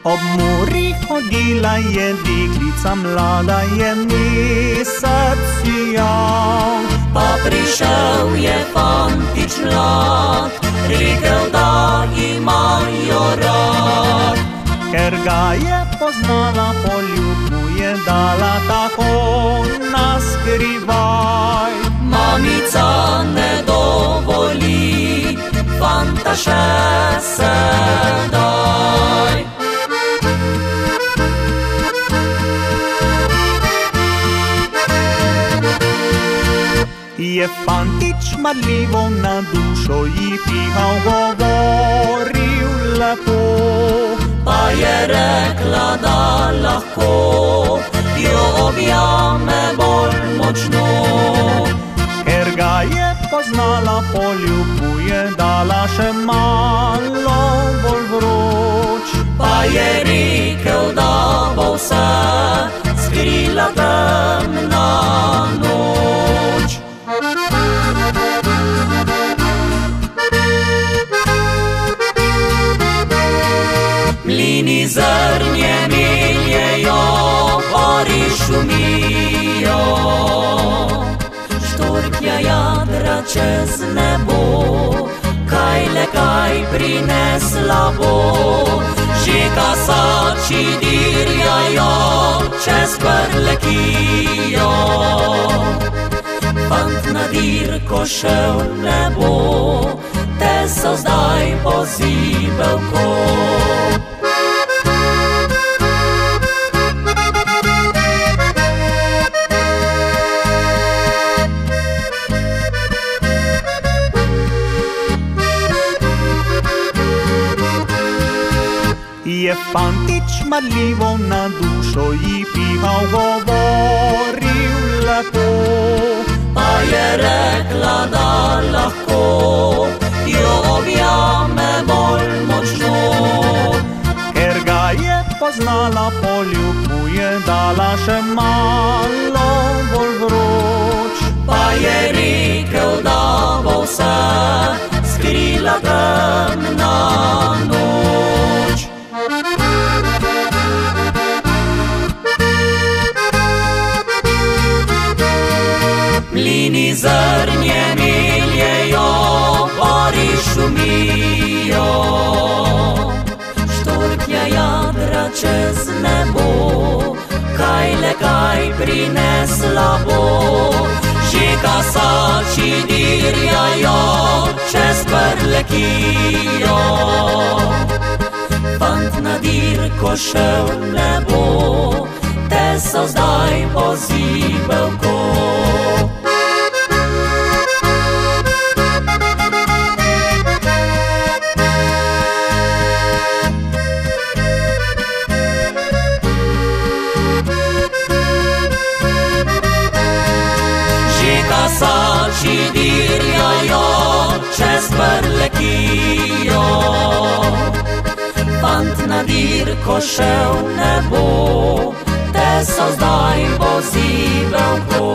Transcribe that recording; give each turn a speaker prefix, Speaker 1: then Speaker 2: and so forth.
Speaker 1: Ob muri hodila je deklica mlada, je mesec sijal.
Speaker 2: Pa prišel je fantič mlad, rekel, da imajo rad.
Speaker 1: Ker ga je poznala, poljubu je dala tako naskrivaj.
Speaker 2: Mamica ne dovoli, fanta še sedaj.
Speaker 1: Je fantič marljivo na dušo ji pihal, govoril lepo.
Speaker 2: Pa je rekla, da lahko jo objame bolj močno.
Speaker 1: Ker ga je poznala, poljubu je dala še malo bolj vroč.
Speaker 2: Pa je rekel, da bo vse skrila temna noč. Mlini zrnje meljejo, gori šumijo, štorklja jadra čez nebo, kaj le kaj prinesla bo. Že kasači dirjajo čez Prlekijo, fant na dirko šel ne bo, te so zdaj pozibelko.
Speaker 1: Je fantič marljivo na dušo ji pihal, govoril lepo.
Speaker 2: Pa je rekla, da lahko jo objame bolj močno.
Speaker 1: Ker ga je poznala, poljubu je dala še malo bolj vroč.
Speaker 2: Pa je rekel, da bo vse skrila temna noč. Mlini zrnje meljejo, gori šumijo, štorklja jadra čez nebo, kaj le kaj prinesla bo. Že kasači dirjajo čez Prlekijo, fant na dirko šel ne bo, te so zdaj pozibelko. Kasači dirjajo čez Prlekijo, fant na dirko šel ne bo, te so zdaj pozibelko.